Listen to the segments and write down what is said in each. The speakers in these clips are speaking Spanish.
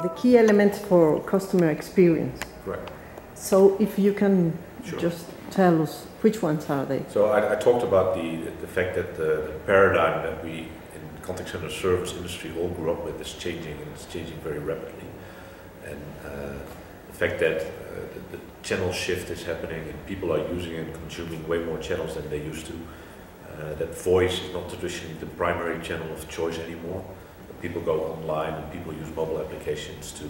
The key elements for customer experience. Correct. So if you can Sure. just tell us which ones are they? So I talked about the fact that the paradigm that we in the contact center service industry all grew up with is changing, and it's changing very rapidly. And the fact that the channel shift is happening and people are using and consuming way more channels than they used to. That voice is not traditionally the primary channel of choice anymore. People go online and people use mobile applications to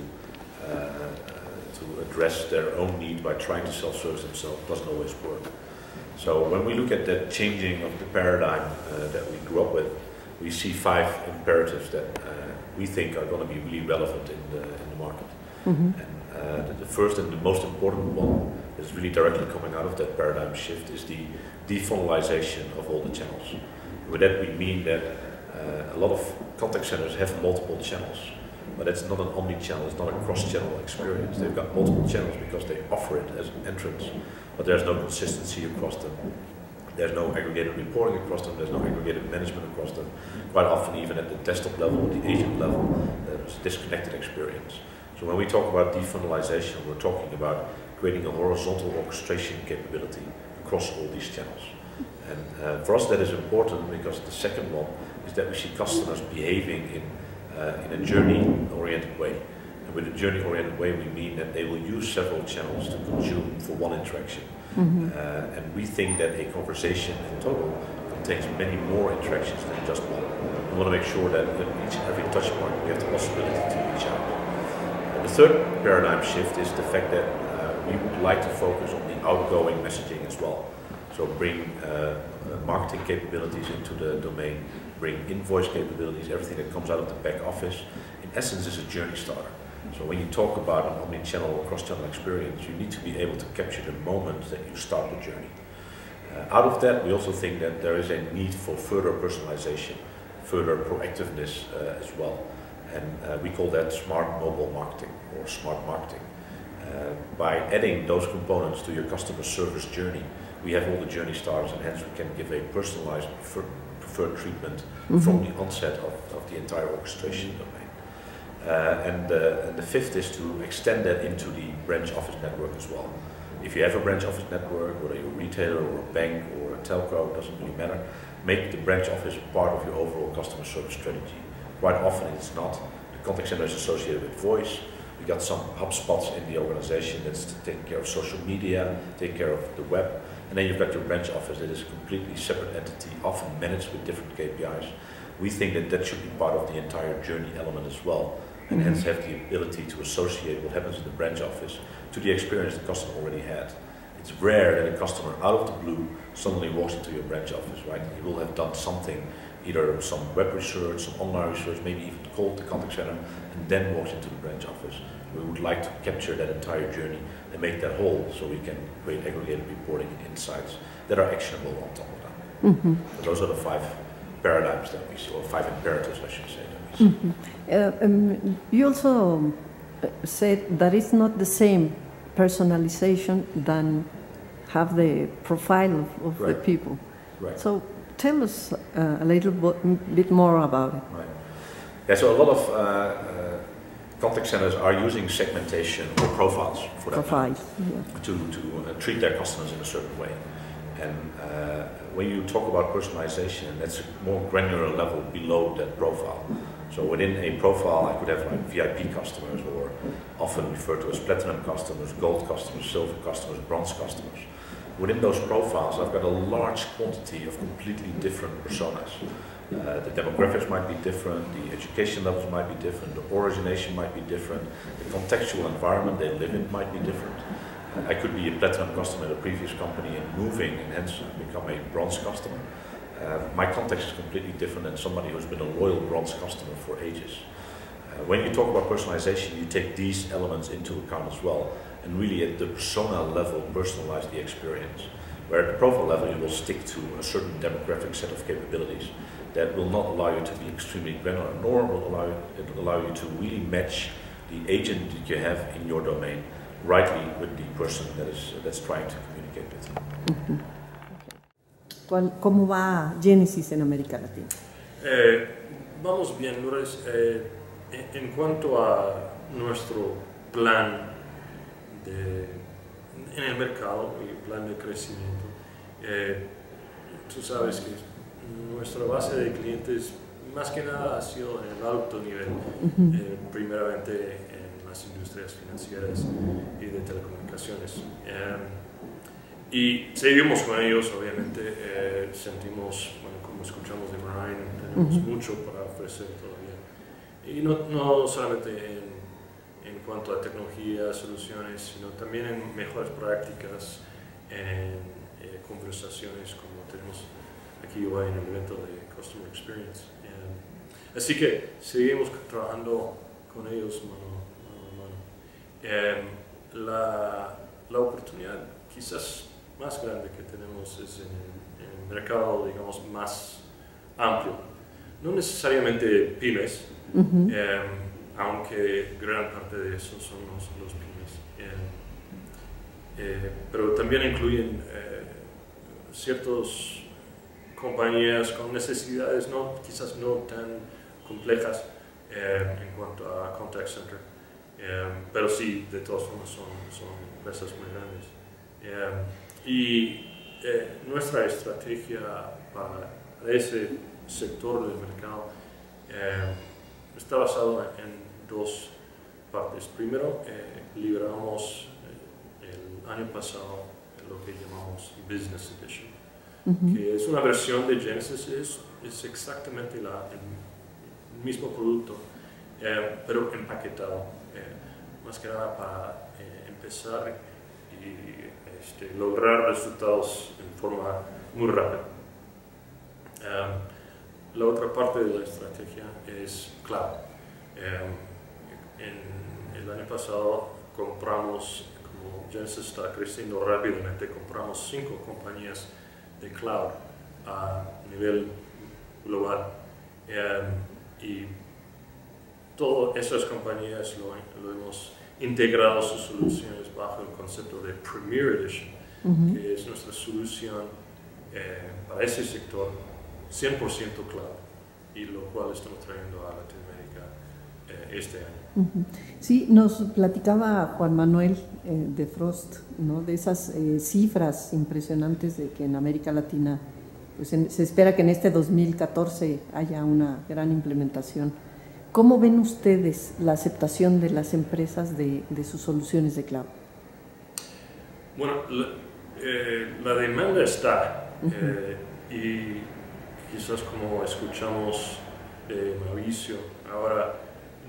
address their own need by trying to self-service themselves. It doesn't always work. So when we look at that changing of the paradigm that we grew up with, we see 5 imperatives that we think are going to be really relevant in the market. Mm-hmm. And the first and the most important one that is really directly coming out of that paradigm shift is the defunnelization of all the channels. With that we mean that a lot of contact centers have multiple channels, but it's not an omni-channel, it's not a cross-channel experience. They've got multiple channels because they offer it as an entrance, but there's no consistency across them. There's no aggregated reporting across them, there's no aggregated management across them. Quite often even at the desktop level or the agent level, there's a disconnected experience. So when we talk about defunnelization, we're talking about creating a horizontal orchestration capability across all these channels. And for us that is important because the second one is that we see customers behaving in a journey-oriented way. And with a journey-oriented way we mean that they will use several channels to consume for one interaction. Mm-hmm. And we think that a conversation in total contains many more interactions than just one. We want to make sure that at each and every touch point we have the possibility to reach out. And the third paradigm shift is the fact that we would like to focus on the outgoing messaging as well. So bring marketing capabilities into the domain, bring invoice capabilities, everything that comes out of the back office. In essence, is a journey starter. So when you talk about an omni-channel or cross-channel experience, you need to be able to capture the moment that you start the journey. Out of that, we also think that there is a need for further personalization, further proactiveness as well. And we call that smart mobile marketing or smart marketing. By adding those components to your customer service journey, we have all the journey starters, and hence we can give a personalized preferred treatment mm-hmm. from the onset of the entire orchestration domain. And the fifth is to extend that into the branch office network as well. If you have a branch office network, whether you're a retailer or a bank or a telco, doesn't really matter, make the branch office part of your overall customer service strategy. Quite often it's not. The contact center is associated with voice. We got some HubSpots in the organization that's taking care of social media, taking care of the web. And then you've got your branch office that is a completely separate entity, often managed with different KPIs. We think that that should be part of the entire journey element as well, and mm-hmm. hence have the ability to associate what happens in the branch office to the experience the customer already had. It's rare that a customer out of the blue suddenly walks into your branch office, right? He will have done something, either some web research, some online research, maybe even called the contact center, and then walks into the branch office. We would like to capture that entire journey and make that whole so we can create aggregated reporting and insights that are actionable on top of that. Mm-hmm. So those are the 5 paradigms that we see, or 5 imperatives, I should say, that we see. Mm-hmm. You also said that it's not the same personalization than have the profile of right. the people. Right. So tell us a little bit more about it. Right. Yeah, so a lot of contact centers are using segmentation or profiles for that to treat their customers in a certain way. And when you talk about personalization, that's a more granular level below that profile. So within a profile, I could have like VIP customers, or often referred to as platinum customers, gold customers, silver customers, bronze customers. Within those profiles, I've got a large quantity of completely different personas. The demographics might be different, the education levels might be different, the origination might be different, the contextual environment they live in might be different. I could be a platinum customer at a previous company and moving and hence become a bronze customer. My context is completely different than somebody who's been a loyal bronze customer for ages. When you talk about personalization, you take these elements into account as well, and really at the persona level personalize the experience. Where at the profile level you will stick to a certain demographic set of capabilities that will not allow you to be extremely granular, nor will allow you to really match the agent that you have in your domain rightly with the person that's trying to communicate with. Mm-hmm. ¿Cómo va Genesys en América Latina? Vamos bien, Lourdes. En cuanto a nuestro plan en el mercado y plan de crecimiento, tú sabes que nuestra base de clientes más que nada ha sido en el alto nivel, primeramente en las industrias financieras y de telecomunicaciones. Y seguimos con ellos, obviamente, sentimos, bueno, como escuchamos de Merijn, tenemos mucho para ofrecer todavía. Y no solamente en cuanto a tecnología, soluciones, sino también en mejores prácticas, en conversaciones como tenemos aquí hoy en el evento de Customer Experience. Así que seguimos trabajando con ellos mano a mano. La oportunidad quizás más grande que tenemos es en el mercado, digamos, más amplio. No necesariamente pymes, aunque gran parte de eso son los pymes. Pero también incluyen ciertas compañías con necesidades quizás no tan complejas en cuanto a contact center, pero sí, de todas formas son empresas muy grandes. Y nuestra estrategia para ese sector del mercado está basada en dos partes. Primero, liberamos el año pasado lo que llamamos Business Edition, que es una versión de Genesys, es exactamente el mismo producto, pero empaquetado, más que nada para empezar y lograr resultados en forma muy rápida. La otra parte de la estrategia es clave. En el año pasado compramos, como Genesys está creciendo rápidamente, compramos 5 compañías de cloud a nivel global. Y todas esas compañías lo hemos integrado sus soluciones bajo el concepto de Premier Edition, que es nuestra solución para ese sector 100% cloud, y lo cual estamos trayendo a Latinoamérica este año. Sí, nos platicaba Juan Manuel de Frost, ¿no?, de esas cifras impresionantes de que en América Latina pues se espera que en este 2014 haya una gran implementación. ¿Cómo ven ustedes la aceptación de las empresas de sus soluciones de cloud? Bueno, la demanda está, y quizás como escuchamos de Mauricio, ahora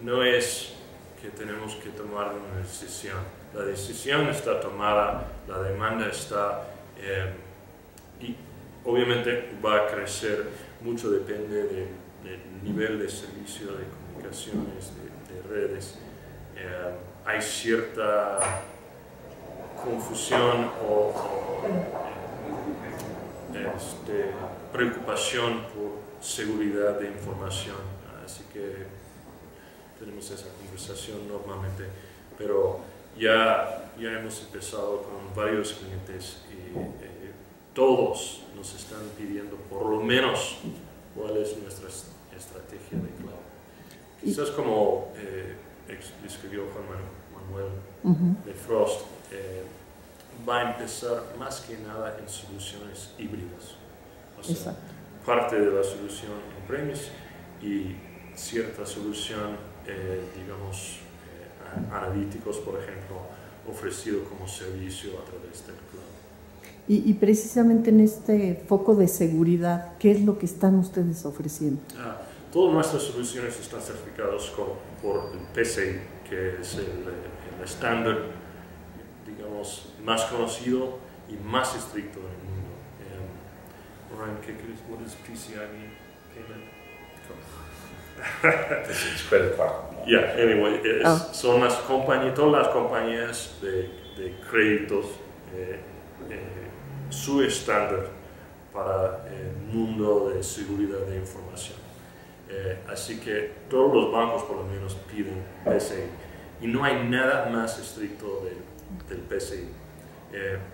no es que tenemos que tomar una decisión. La decisión está tomada, la demanda está, y obviamente va a crecer, mucho depende del nivel de servicio, de comunicaciones, de redes. Hay cierta confusión o preocupación por seguridad de información, así que tenemos esa conversación normalmente, pero ya hemos empezado con varios clientes y todos nos están pidiendo por lo menos cuál es nuestra estrategia de cloud. Quizás como escribió Juan Manuel de Frost, va a empezar más que nada en soluciones híbridas. O sea, parte de la solución on-premise y cierta solución, digamos, analíticos, por ejemplo, ofrecido como servicio a través del cloud. Y precisamente en este foco de seguridad, ¿qué es lo que están ustedes ofreciendo? Todas nuestras soluciones están certificadas por el PCI, que es el estándar, digamos, más conocido y más estricto en el mundo. Merijn, what does PCI mean? Payment? It's credit card. Yeah, anyway, son las compañías, todas las compañías de créditos, su estándar para el mundo de seguridad de información. Así que todos los bancos por lo menos piden PCI y no hay nada más estricto del PCI.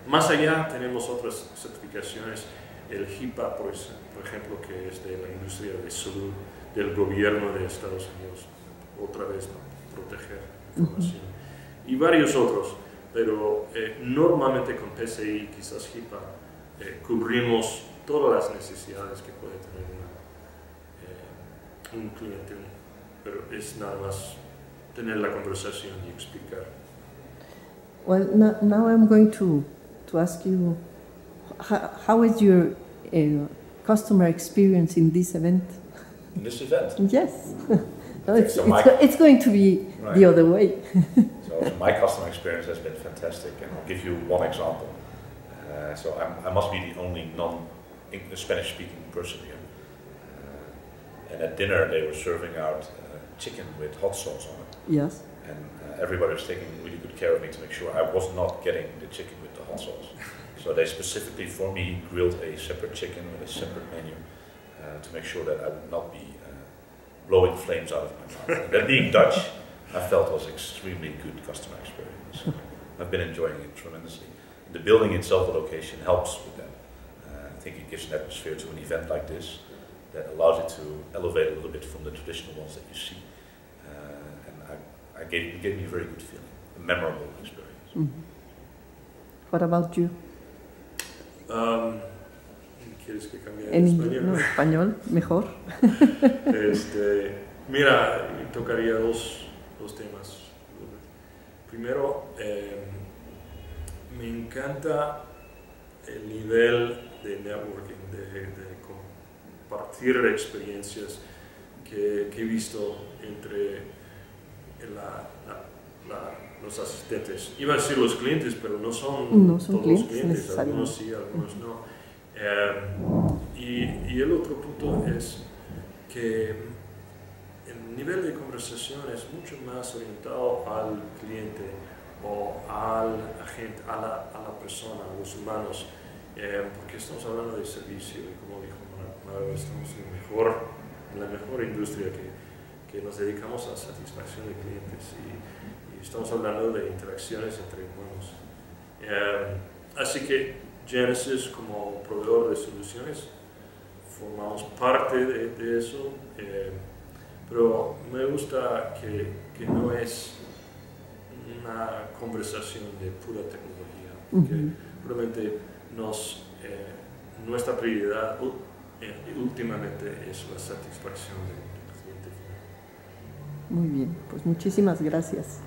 Más allá tenemos otras certificaciones el HIPAA, por ejemplo, que es de la industria de salud del gobierno de Estados Unidos, otra vez, ¿no? Proteger información, y varios otros, pero normalmente con PCI, quizás HIPAA, cubrimos todas las necesidades que puede tener un cliente, pero es nada más tener la conversación y explicar. Well, now I'm going to ask you, how is your customer experience in this event? In this event? Yes. No, So it's going to be right. the other way. So my customer experience has been fantastic, and I'll give you one example. So I must be the only non-Spanish-speaking person here. And at dinner they were serving out chicken with hot sauce on it. Yes. And everybody was taking really good care of me to make sure I was not getting the chicken with the hot sauce. So they specifically for me grilled a separate chicken with a separate menu to make sure that I would not be blowing flames out of my mouth. And that being Dutch, I felt was extremely good customer experience. I've been enjoying it tremendously. The building itself, the location, helps with that. I think it gives an atmosphere to an event like this that allows it to elevate a little bit from the traditional ones that you see. And it gave me a very good feeling, a memorable experience. Mm-hmm. What about you? ¿Quieres que cambie en español? No, español, mejor. Mira, tocaría dos temas. Primero, me encanta el nivel de networking, de compartir experiencias que he visto entre los asistentes. Iba a decir los clientes, pero no son todos los clientes, algunos sí, algunos no. Y el otro punto es que el nivel de conversación es mucho más orientado al cliente o al agente, a la persona, a los humanos, porque estamos hablando de servicio y como dijo Manuel, estamos en la mejor industria que nos dedicamos a satisfacción de clientes y estamos hablando de interacciones entre humanos. Así que Genesys, como proveedor de soluciones, formamos parte de eso, pero me gusta que no es una conversación de pura tecnología, porque realmente nuestra prioridad últimamente es la satisfacción del cliente final. Muy bien, pues muchísimas gracias.